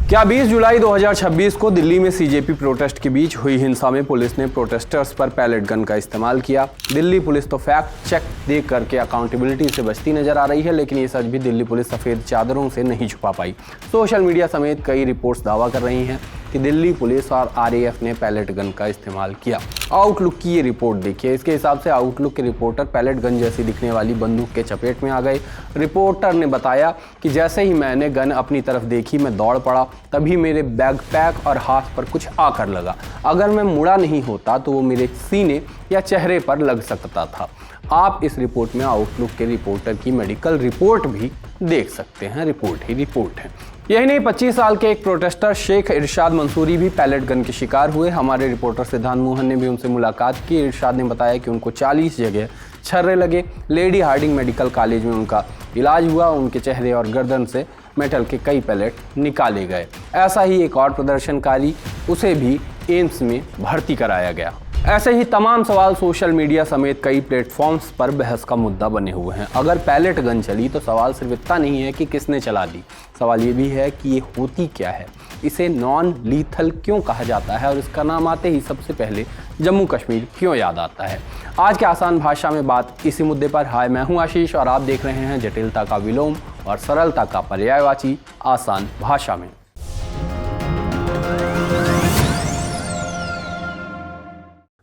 क्या 20 जुलाई 2026 को दिल्ली में सीजेपी प्रोटेस्ट के बीच हुई हिंसा में पुलिस ने प्रोटेस्टर्स पर पैलेट गन का इस्तेमाल किया? दिल्ली पुलिस तो फैक्ट चेक दे करके अकाउंटेबिलिटी से बचती नजर आ रही है, लेकिन ये सच भी दिल्ली पुलिस सफेद चादरों से नहीं छुपा पाई। सोशल मीडिया समेत कई रिपोर्ट्स दावा कर रही हैं कि दिल्ली पुलिस और आरएएफ ने पैलेट गन का इस्तेमाल किया। आउटलुक की ये रिपोर्ट देखिए। इसके हिसाब से आउटलुक के रिपोर्टर पैलेट गन जैसी दिखने वाली बंदूक के चपेट में आ गए। रिपोर्टर ने बताया कि जैसे ही मैंने गन अपनी तरफ देखी मैं दौड़ पड़ा, तभी मेरे बैकपैक और हाथ पर कुछ आकर लगा। अगर मैं मुड़ा नहीं होता तो वो मेरे सीने या चेहरे पर लग सकता था। आप इस रिपोर्ट में आउटलुक के रिपोर्टर की मेडिकल रिपोर्ट भी देख सकते हैं। रिपोर्ट ही रिपोर्ट है। यही नहीं, 25 साल के एक प्रोटेस्टर शेख इरशाद मंसूरी भी पैलेट गन के शिकार हुए। हमारे रिपोर्टर सिद्धांत मोहन ने भी उनसे मुलाकात की। इरशाद ने बताया कि उनको 40 जगह छर्रे लगे। लेडी हार्डिंग मेडिकल कॉलेज में उनका इलाज हुआ। उनके चेहरे और गर्दन से मेटल के कई पैलेट निकाले गए। ऐसा ही एक और प्रदर्शनकारी, उसे भी एम्स में भर्ती कराया गया। ऐसे ही तमाम सवाल सोशल मीडिया समेत कई प्लेटफॉर्म्स पर बहस का मुद्दा बने हुए हैं। अगर पैलेट गन चली तो सवाल सिर्फ इतना नहीं है कि किसने चला दी, सवाल ये भी है कि ये होती क्या है, इसे नॉन लीथल क्यों कहा जाता है और इसका नाम आते ही सबसे पहले जम्मू कश्मीर क्यों याद आता है। आज के आसान भाषा में बात इसी मुद्दे पर। हाय, मैं हूं आशीष और आप देख रहे हैं जटिलता का विलोम और सरलता का पर्यायवाची आसान भाषा में।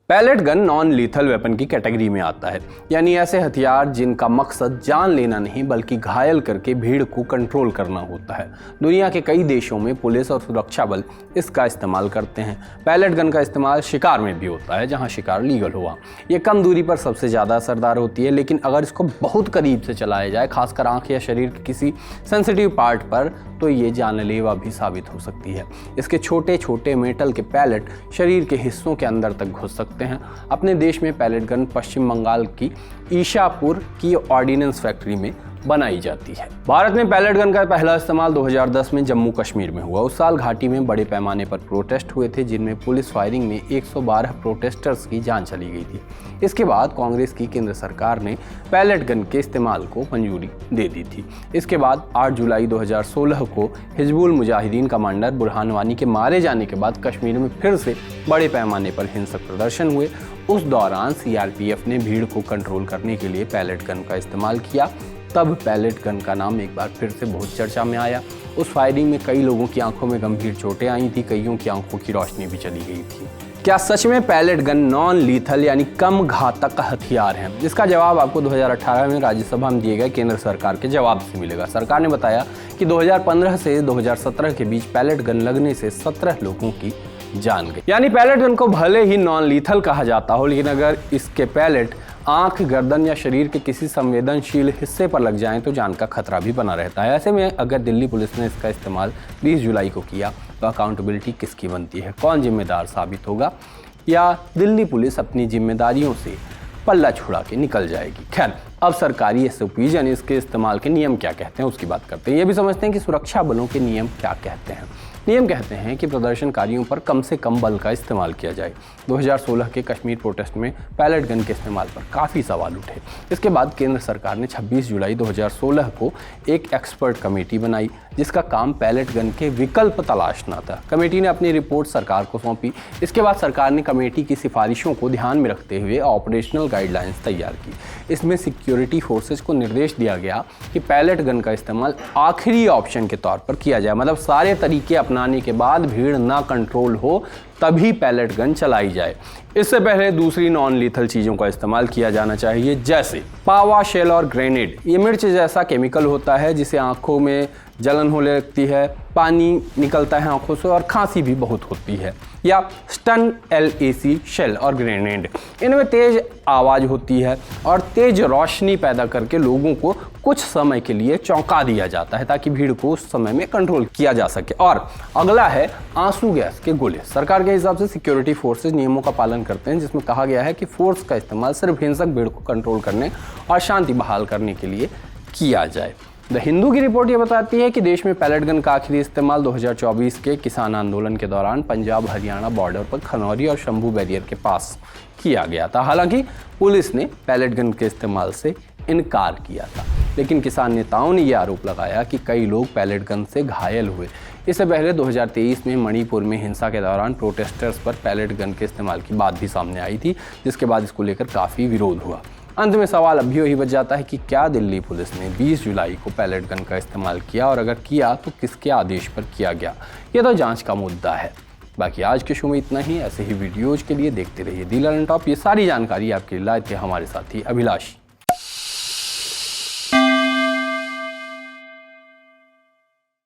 Pellet gun non lethal weapon की कैटेगरी में आता है, यानी ऐसे हथियार जिनका मकसद जान लेना नहीं बल्कि घायल करके भीड़ को कंट्रोल करना होता है। दुनिया के कई देशों में पुलिस और सुरक्षा बल इसका इस्तेमाल करते हैं। पैलेट गन का इस्तेमाल शिकार में भी होता है, जहां शिकार लीगल हुआ। ये कम दूरी पर सबसे ज़्यादा असरदार होती है, लेकिन अगर इसको बहुत करीब से चलाया जाए, खासकर आँख या शरीर के किसी सेंसिटिव पार्ट पर, तो ये जानलेवा भी साबित हो सकती है। इसके छोटे छोटे मेटल के पैलेट शरीर के हिस्सों के अंदर तक घुस सकते हैं। अपने देश में पैलेट गन पश्चिम बंगाल की ईशापुर की ऑर्डिनेंस फैक्ट्री में बनाई जाती है। भारत में पैलेट गन का पहला इस्तेमाल 2010 में जम्मू कश्मीर में हुआ। उस साल घाटी में बड़े पैमाने पर प्रोटेस्ट हुए थे, जिनमें पुलिस फायरिंग में 112 प्रोटेस्टर्स की जान चली गई थी। इसके बाद कांग्रेस की केंद्र सरकार ने पैलेट गन के इस्तेमाल को मंजूरी दे दी थी। इसके बाद 8 जुलाई 2016 को हिजबुल मुजाहिदीन कमांडर बुरहान वानी के मारे जाने के बाद कश्मीर में फिर से बड़े पैमाने पर हिंसक प्रदर्शन हुए। उस दौरान सीआरपीएफ ने भीड़ को कंट्रोल करने के लिए पैलेट गन का इस्तेमाल किया। तब पैलेट गन का नाम एक बार फिर से बहुत चर्चा में आया। उस फायरिंग में कई लोगों की आंखों में गंभीर चोटें आई थी, कईयों की आंखों की रोशनी भी चली गई थी। क्या सच में पैलेट गन नॉन लीथल यानी कम घातक हथियार है? इसका जवाब आपको 2018 में राज्यसभा में दिए गए केंद्र सरकार के जवाब से मिलेगा। सरकार ने बताया कि 2015 से 2017 के बीच पैलेट गन लगने से 17 लोगों की जान गई। यानी पैलेट गन को भले ही नॉन लीथल कहा जाता हो, लेकिन अगर इसके पैलेट आंख, गर्दन या शरीर के किसी संवेदनशील हिस्से पर लग जाएं तो जान का खतरा भी बना रहता है। ऐसे में अगर दिल्ली पुलिस ने इसका इस्तेमाल 20 जुलाई को किया तो अकाउंटेबिलिटी किसकी बनती है? कौन जिम्मेदार साबित होगा? या दिल्ली पुलिस अपनी जिम्मेदारियों से पल्ला छुड़ा के निकल जाएगी? खैर, अब सरकारी एसओपी यानी इसके इस्तेमाल के नियम क्या कहते हैं उसकी बात करते हैं। ये भी समझते हैं कि सुरक्षा बलों के नियम क्या कहते हैं। नियम कहते हैं कि प्रदर्शनकारियों पर कम से कम बल का इस्तेमाल किया जाए। 2016 के कश्मीर प्रोटेस्ट में पैलेट गन के इस्तेमाल पर काफ़ी सवाल उठे। इसके बाद केंद्र सरकार ने 26 जुलाई 2016 को एक एक्सपर्ट कमेटी बनाई, जिसका काम पैलेट गन के विकल्प तलाशना था। कमेटी ने अपनी रिपोर्ट सरकार को सौंपी। इसके बाद सरकार ने कमेटी की सिफारिशों को ध्यान में रखते हुए ऑपरेशनल गाइडलाइंस तैयार की। इसमें सिक्योरिटी फोर्सेज को निर्देश दिया गया कि पैलेट गन का इस्तेमाल आखिरी ऑप्शन के तौर पर किया जाए, मतलब सारे तरीके अपनाने के बाद भीड़ ना कंट्रोल हो तभी पैलेट गन चलाई जाए। इससे पहले दूसरी नॉन लीथल चीज़ों का इस्तेमाल किया जाना चाहिए, जैसे पावा, शेल और ग्रेनेड। ये मिर्च जैसा केमिकल होता है जिसे आंखों में जलन होने लगती है, पानी निकलता है आंखों से और खांसी भी बहुत होती है। या स्टन LAC शेल और ग्रेनेड, इनमें तेज आवाज़ होती है और तेज रोशनी पैदा करके लोगों को कुछ समय के लिए चौंका दिया जाता है ताकि भीड़ को उस समय में कंट्रोल किया जा सके। और अगला है आंसू गैस के गोले। सरकार के हिसाब से सिक्योरिटी फोर्सेज नियमों का पालन करते हैं, जिसमें कहा गया है कि फोर्स का इस्तेमाल सिर्फ हिंसक भीड़ को कंट्रोल करने और शांति बहाल करने के लिए किया जाए। द हिंदू की रिपोर्ट ये बताती है कि देश में पैलेट गन का आखिरी इस्तेमाल 2024 के किसान आंदोलन के दौरान पंजाब हरियाणा बॉर्डर पर खनौरी और शंभू बैरियर के पास किया गया था। हालांकि पुलिस ने पैलेट गन के इस्तेमाल से इनकार किया था। लेकिन किसान नेताओं ने यह आरोप लगाया कि कई लोग पैलेट गन से घायल हुए। इससे पहले 2023 में मणिपुर में हिंसा के दौरान प्रोटेस्टर्स पर पैलेट गन के इस्तेमाल की बात भी सामने आई थी, जिसके बाद इसको लेकर काफ़ी विरोध हुआ। अंत में सवाल अब भी वही बच जाता है कि क्या दिल्ली पुलिस ने 20 जुलाई को पैलेट गन का इस्तेमाल किया, और अगर किया तो किसके आदेश पर किया गया? यह तो जांच का मुद्दा है। बाकी आज के शो में इतना ही। ऐसे ही वीडियोज के लिए देखते रहिए दी लर्न टॉप। ये सारी जानकारी आपके लिए लाए थे हमारे साथी अभिलाष।